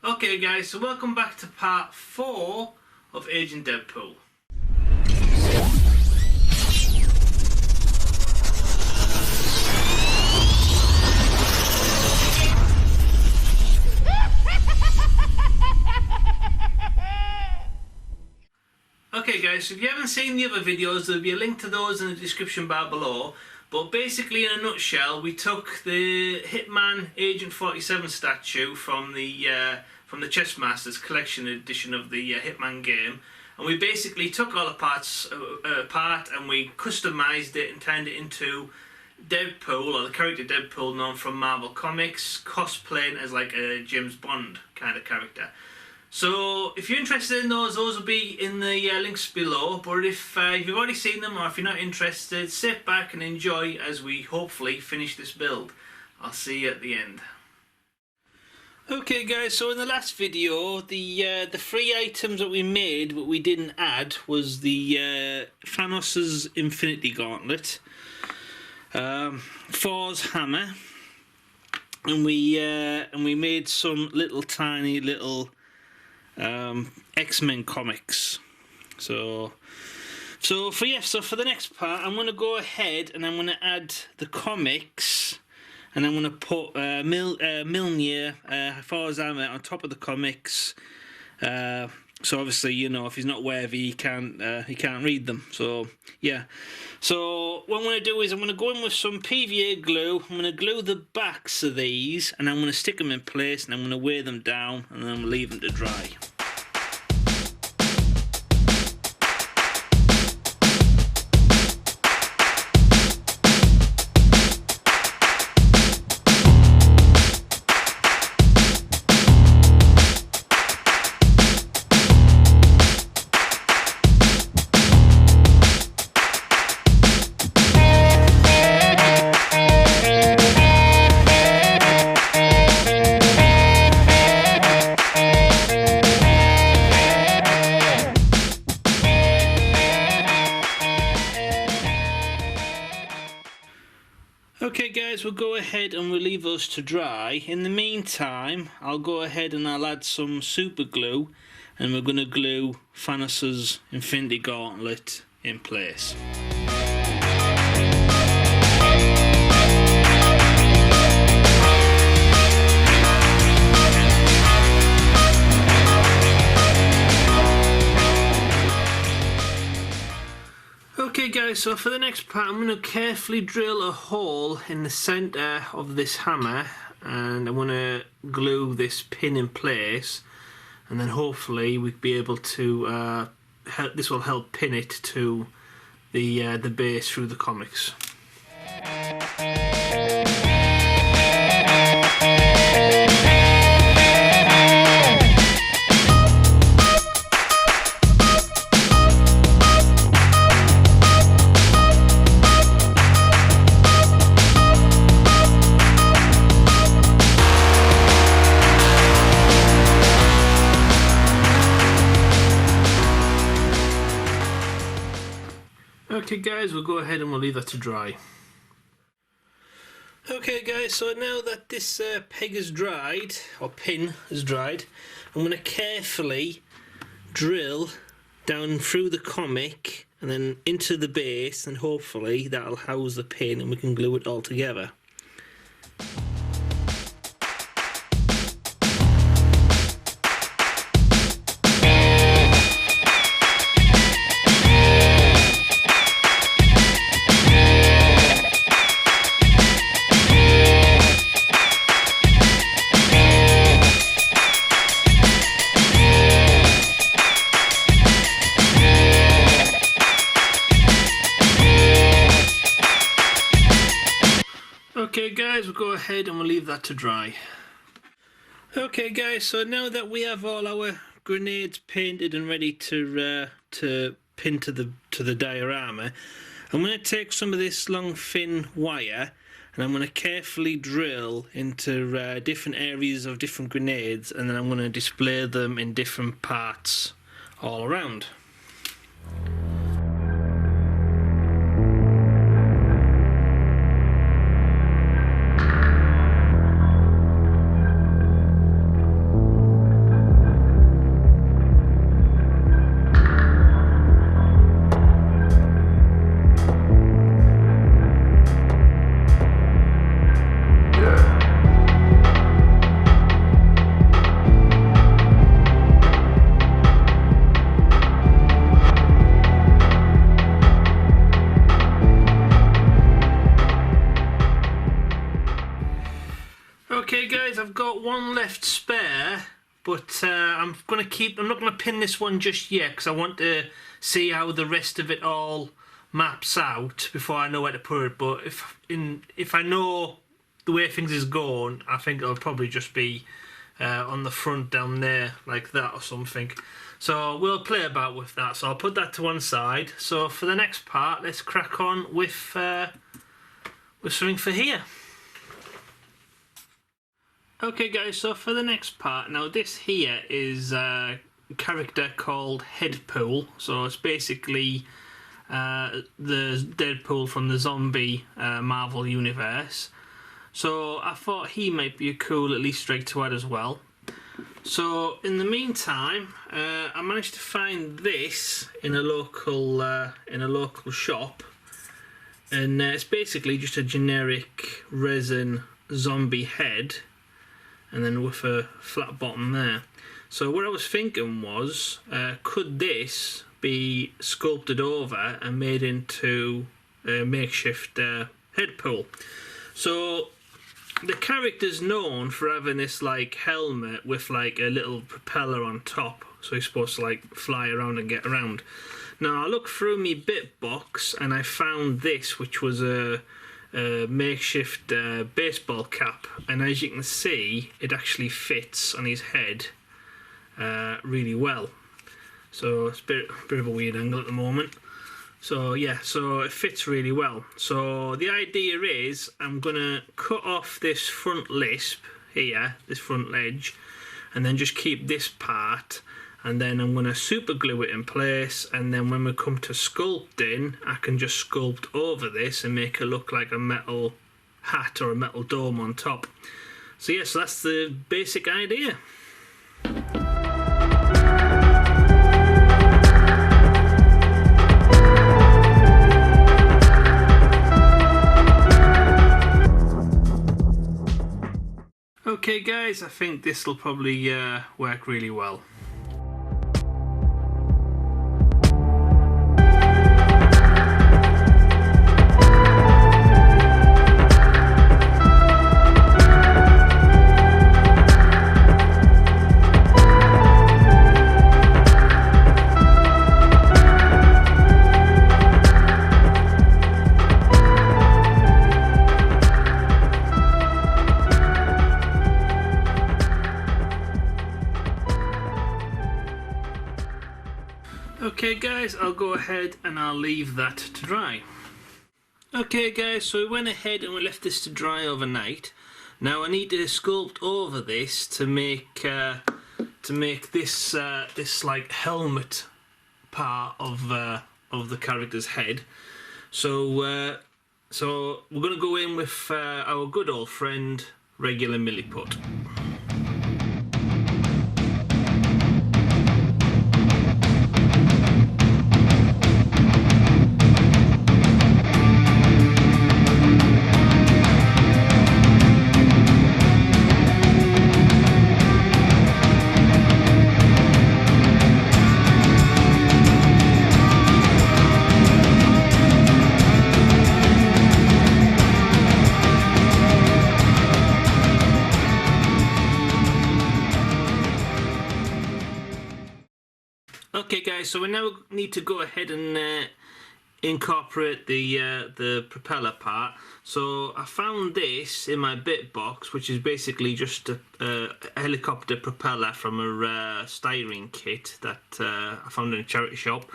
Okay guys, so welcome back to part 4 of Agent Deadpool. Okay guys, so if you haven't seen the other videos, there'll be a link to those in the description bar below. But basically, in a nutshell, we took the Hitman Agent 47 statue from the Chessmasters collection edition of the Hitman game, and we basically took all the parts apart and we customized it and turned it into Deadpool, or the character Deadpool known from Marvel Comics, cosplaying as like a James Bond kind of character. So if you're interested in those will be in the links below. But if you've already seen them, or if you're not interested, sit back and enjoy as we hopefully finish this build. I'll see you at the end. Okay guys, so in the last video, the 3 items that we made but we didn't add was the Thanos' Infinity Gauntlet, Thor's hammer, and we made some tiny little X-Men comics. So for the next part, I'm going to go ahead and I'm going to add the comics, and I'm going to put Mjolnir, Thor's hammer, on top of the comics. So obviously, you know, if he's not worthy, he can't read them. So yeah. So what I'm going to do is I'm going to go in with some PVA glue. I'm going to glue the backs of these, and I'm going to stick them in place, and I'm going to weigh them down, and then I'm going to leave them to dry. Okay guys, we'll go ahead and we'll leave those to dry. In the meantime, I'll go ahead and I'll add some super glue, and we're going to glue Thanos' Infinity Gauntlet in place. Okay guys, so for the next part, I'm going to carefully drill a hole in the centre of this hammer, and I'm going to glue this pin in place, and then hopefully we'll be able to, this will help pin it to the base through the comics. Okay guys, we'll go ahead and we'll leave that to dry. Okay guys, so now that this peg is dried, or pin is dried, I'm going to carefully drill down through the comic and then into the base, and hopefully that'll house the pin and we can glue it all together. Okay guys, we'll go ahead and we'll leave that to dry. Okay guys, so now that we have all our grenades painted and ready to pin to the diorama, I'm going to take some of this long thin wire and I'm going to carefully drill into different areas of different grenades, and then I'm going to display them in different parts all around. Okay guys, I've got one left spare, but I'm not gonna pin this one just yet because I want to see how the rest of it all maps out before I know where to put it. But if I know the way things is going, I think it'll probably just be on the front down there like that or something. So we'll play about with that. So I'll put that to one side. So for the next part, let's crack on with something for here. Okay guys, so for the next part, now this here is a character called Deadpool. So it's basically the Deadpool from the zombie Marvel universe. So I thought he might be a cool at least strike to add as well. So in the meantime, I managed to find this in a local shop, and it's basically just a generic resin zombie head, and then with a flat bottom there. So what I was thinking was, could this be sculpted over and made into a makeshift Deadpool? So the character's known for having this like helmet with like a little propeller on top, so he's supposed to like fly around and get around. Now I looked through my bit box and I found this, which was a makeshift baseball cap, and as you can see, it actually fits on his head really well. So it's a bit of a weird angle at the moment. So yeah, so it fits really well. So the idea is I'm gonna cut off this front lisp here, this front ledge, and then just keep this part, and then I'm gonna super glue it in place, and then when we come to sculpting, I can just sculpt over this and make it look like a metal hat or a metal dome on top. So yeah, so that's the basic idea. Okay guys, I think this will probably work really well. Okay guys, I'll go ahead and I'll leave that to dry. Okay guys, so we went ahead and we left this to dry overnight. Now I need to sculpt over this to make this this like helmet part of the character's head. So we're gonna go in with our good old friend regular milliput. Okay guys, so we now need to go ahead and incorporate the propeller part. So I found this in my bit box, which is basically just a helicopter propeller from a styrene kit that I found in a charity shop.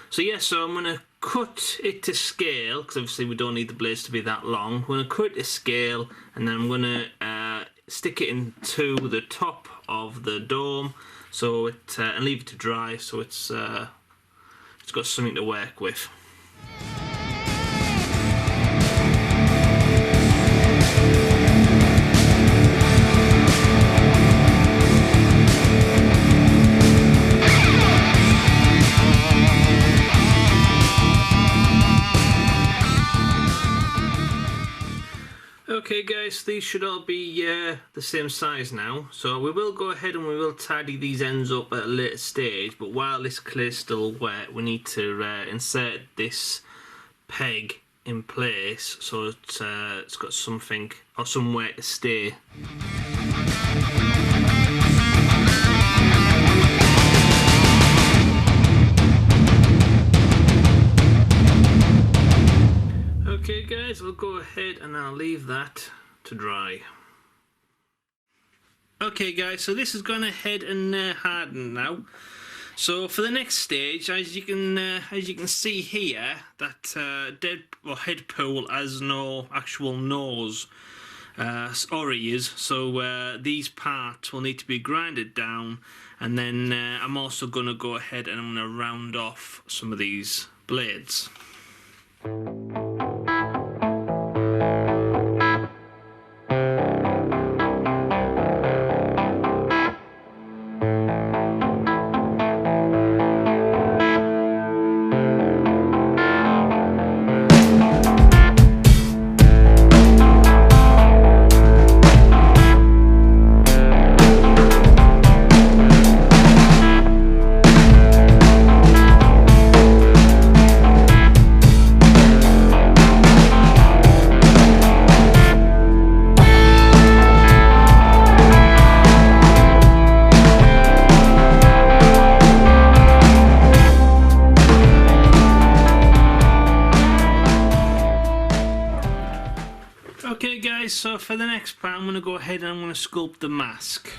So yeah, so I'm going to cut it to scale, because obviously we don't need the blades to be that long. I'm going to cut it to scale, and then I'm going to stick it into the top of the dome, so and leave it to dry, so it's got something to work with. Okay guys, these should all be the same size now, so we will go ahead and we will tidy these ends up at a later stage, but while this clay is still wet, we need to insert this peg in place so it's got something or somewhere to stay. Okay guys, I'll go ahead and I'll leave that to dry. Okay guys, so this has gone ahead and hardened now. So for the next stage, as you can see here, that Deadpool has no actual nose or ears, so these parts will need to be grinded down, and then I'm also going to go ahead and I'm going to round off some of these blades. Okay guys, so for the next part I'm going to go ahead and I'm going to sculpt the mask.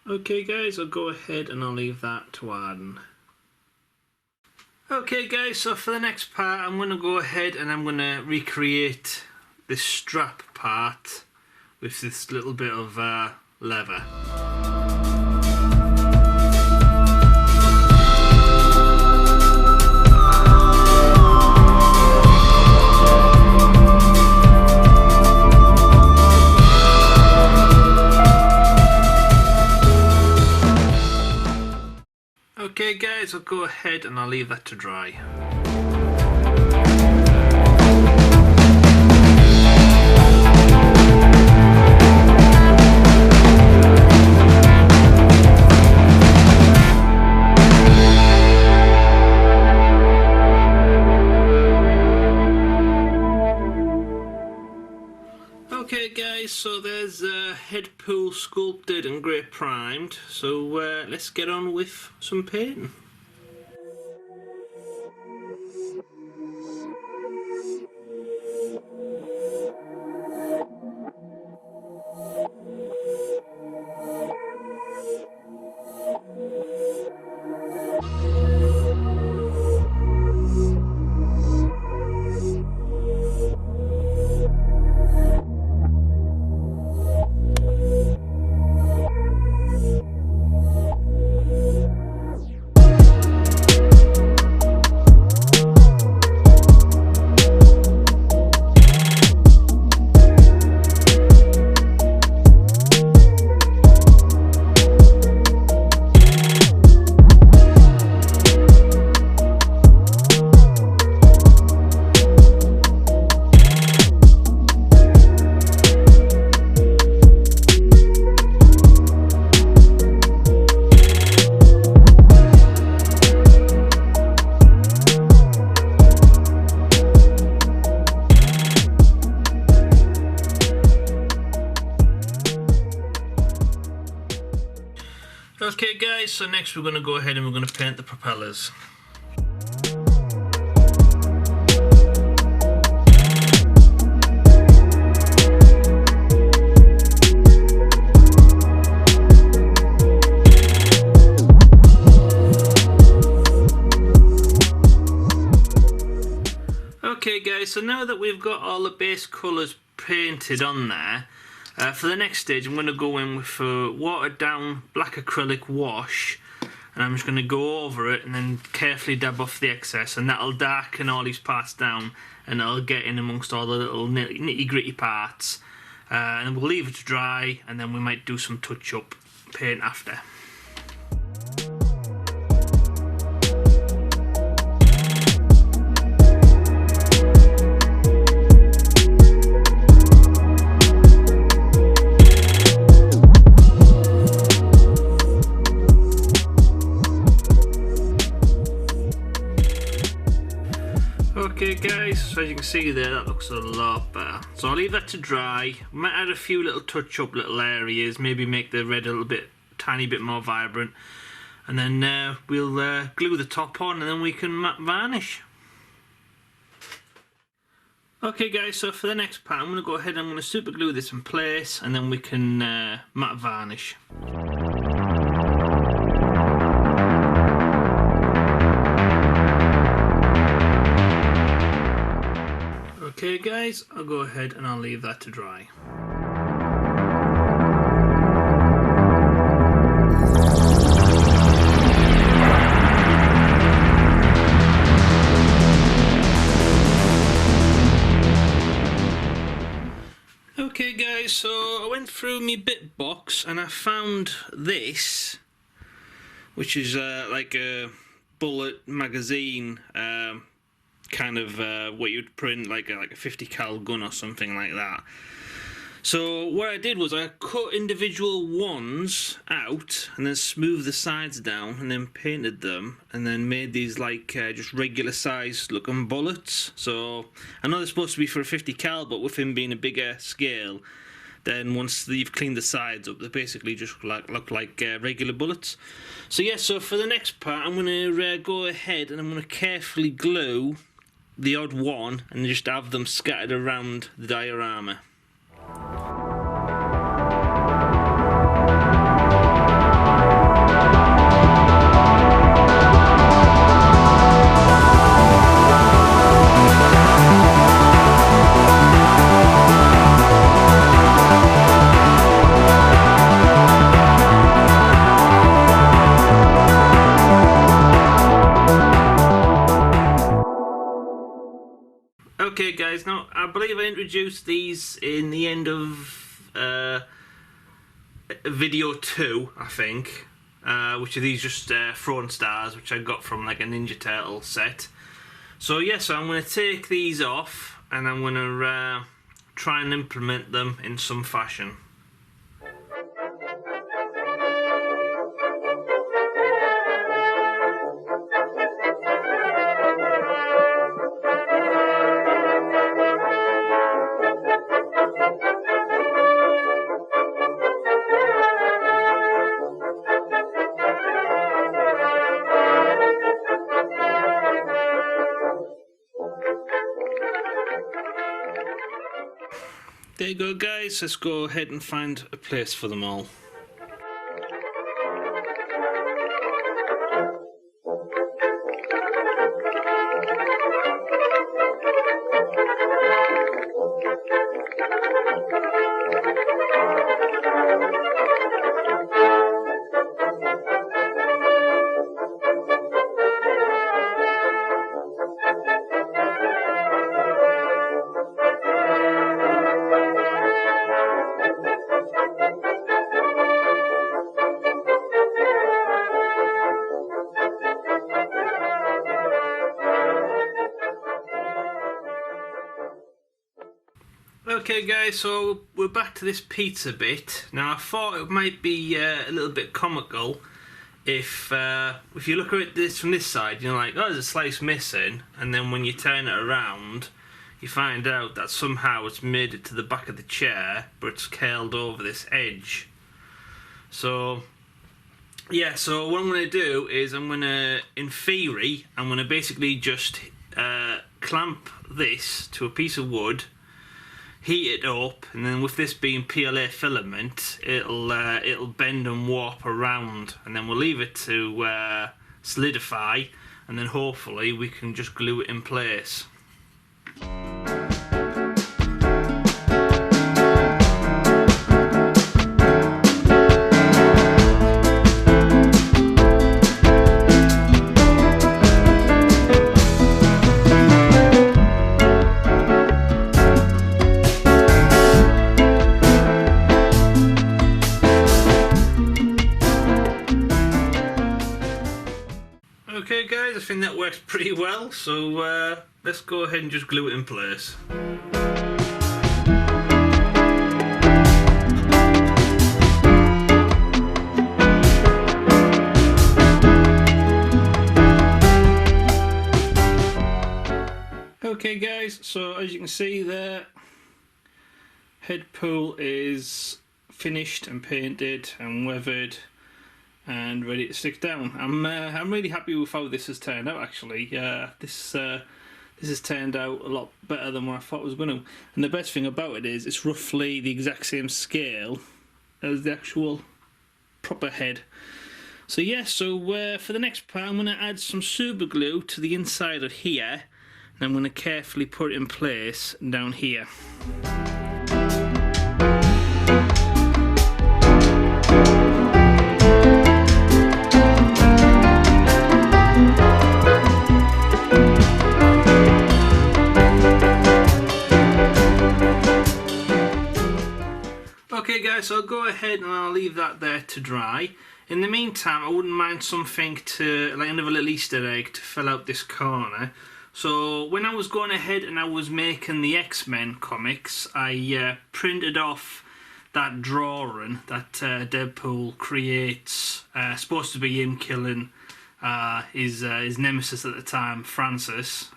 Okay guys, I'll go ahead and I'll leave that to harden. Okay guys, so for the next part I'm going to go ahead and I'm going to recreate this strap part with this little bit of leather. Okay guys, I'll go ahead and I'll leave that to dry. Okay guys, so there's Deadpool sculpted and grey primed, so let's get on with some painting. Okay guys, so next we're going to go ahead and we're going to paint the propellers. Okay guys, so now that we've got all the base colours painted on there, for the next stage I'm going to go in with a watered down black acrylic wash, and I'm just going to go over it and then carefully dab off the excess, and that'll darken all these parts down, and it'll get in amongst all the little nitty gritty parts. And we'll leave it to dry, and then we might do some touch up paint after. Okay guys, so as you can see there, that looks a lot better. So I'll leave that to dry. Might add a few little touch up little areas, maybe make the red a little bit, tiny bit more vibrant. And then we'll glue the top on, and then we can matte varnish. Okay guys, so for the next part I'm going to go ahead and I'm going to super glue this in place, and then we can matte varnish. Okay guys, I'll go ahead and I'll leave that to dry. Okay guys, so I went through my bit box and I found this, which is like a bullet magazine, kind of what you'd print like a 50 cal gun or something like that. So what I did was I cut individual ones out and then smoothed the sides down and then painted them, and then made these like just regular size looking bullets. So I know they're supposed to be for a 50 cal, but with him being a bigger scale, then once you've cleaned the sides up, they basically just look like regular bullets. So yeah, so for the next part I'm going to go ahead and I'm going to carefully glue the odd one and just have them scattered around the diorama. Okay guys, now I believe I introduced these in the end of video 2, I think, which are these just throwing stars, which I got from like a Ninja Turtle set. So yeah, so I'm going to take these off and I'm going to try and implement them in some fashion. There you go guys, let's go ahead and find a place for them all. Okay guys, so we're back to this pizza bit. Now I thought it might be a little bit comical if you look at this from this side, you're like, oh, there's a slice missing, and then when you turn it around you find out that somehow it's made it to the back of the chair, but it's curled over this edge. So yeah, so what I'm going to do is I'm going to, in theory, I'm going to basically just clamp this to a piece of wood, heat it up, and then with this being PLA filament, it'll bend and warp around, and then we'll leave it to solidify, and then hopefully we can just glue it in place. guys, I think that works pretty well, so let's go ahead and just glue it in place. Okay guys, so as you can see there, Deadpool is finished and painted and weathered and ready to stick down. I'm really happy with how this has turned out actually. This has turned out a lot better than what I thought it was going to. And the best thing about it is it's roughly the exact same scale as the actual proper head. So yeah, for the next part I'm going to add some super glue to the inside of here, and I'm going to carefully put it in place down here. Okay guys, so I'll go ahead and I'll leave that there to dry. In the meantime, I wouldn't mind something to, like another little Easter egg to fill out this corner. So when I was going ahead and I was making the X-Men comics, I printed off that drawing that Deadpool creates, supposed to be him killing his nemesis at the time, Francis.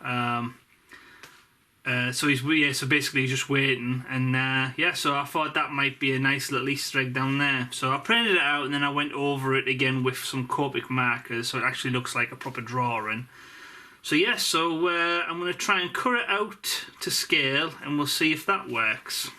So basically he's just waiting, and yeah, so I thought that might be a nice little Easter egg down there. So I printed it out and then I went over it again with some Copic markers so it actually looks like a proper drawing. So yeah, so I'm going to try and cut it out to scale and we'll see if that works.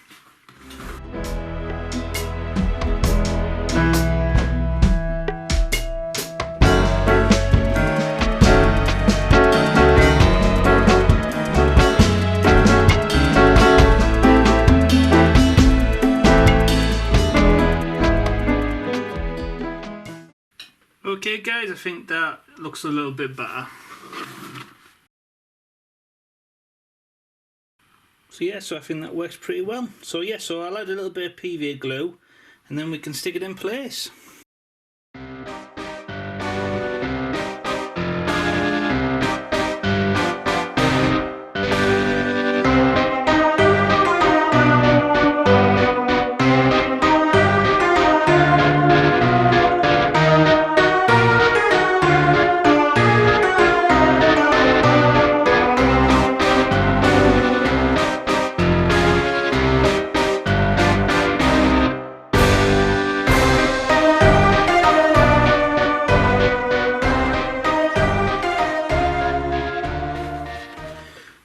Okay guys, I think that looks a little bit better. So yeah, so I think that works pretty well. So yeah, so I'll add a little bit of PVA glue and then we can stick it in place.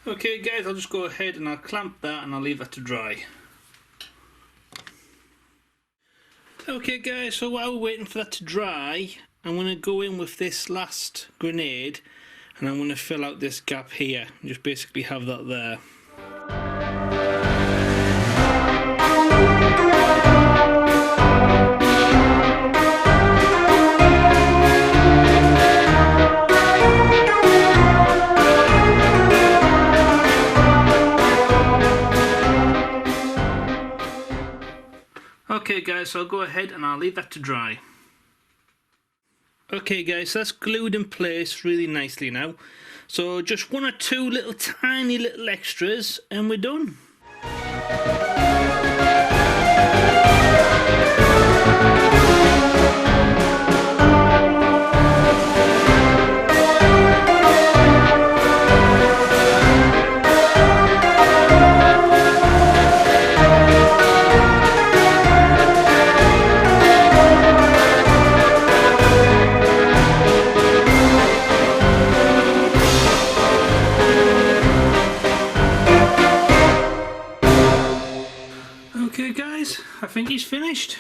Okay guys, I'll just go ahead and I'll clamp that and I'll leave that to dry. Okay guys, so while we're waiting for that to dry, I'm going to go in with this last grenade and I'm going to fill out this gap here and just basically have that there. Okay guys, so I'll go ahead and I'll leave that to dry. Okay guys, so that's glued in place really nicely now. So just one or two little tiny little extras and we're done. Okay guys, I think he's finished.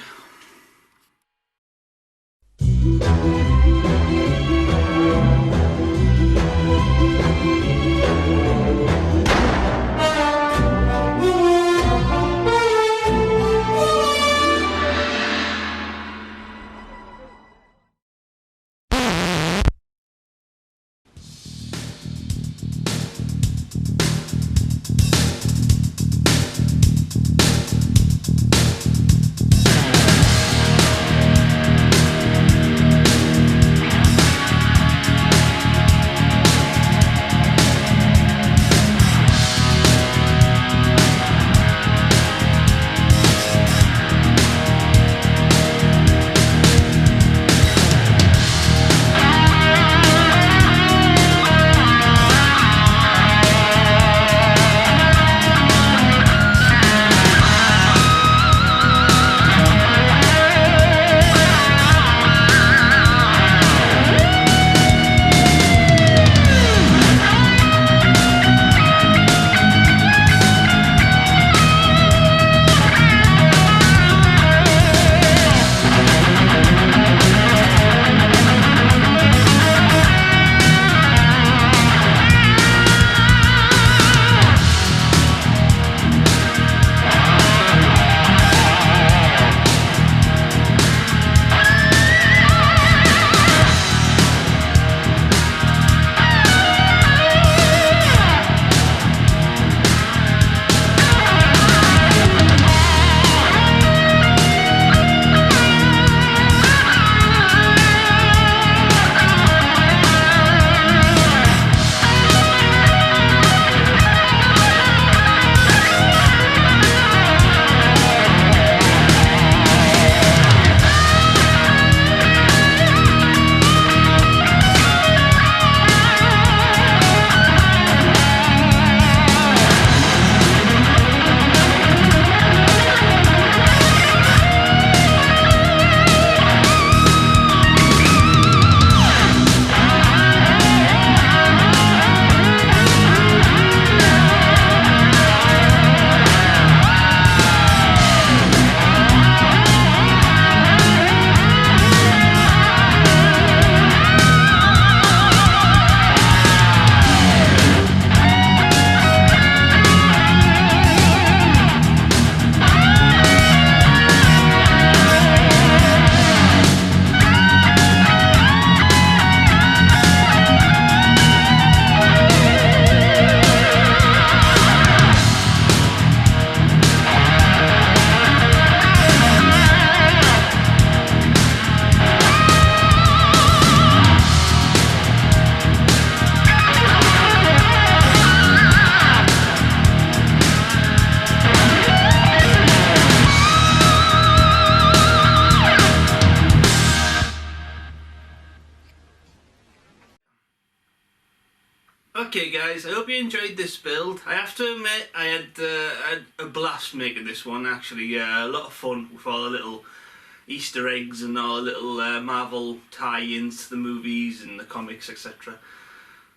Okay guys, I hope you enjoyed this build. I have to admit I had a blast making this one actually. A lot of fun with all the little Easter eggs and all the little Marvel tie-ins to the movies and the comics, etc.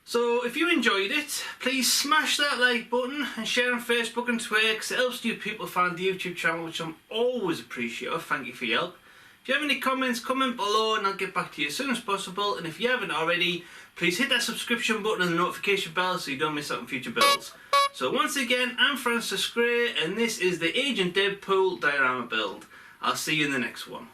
So if you enjoyed it, please smash that like button and share on Facebook and Twitter because it helps new people find the YouTube channel, which I'm always appreciative. Thank you for your help. If you have any comments, comment below and I'll get back to you as soon as possible. And if you haven't already, please hit that subscription button and the notification bell so you don't miss out on future builds. So once again, I'm Francis Gray and this is the Agent Deadpool diorama build. I'll see you in the next one.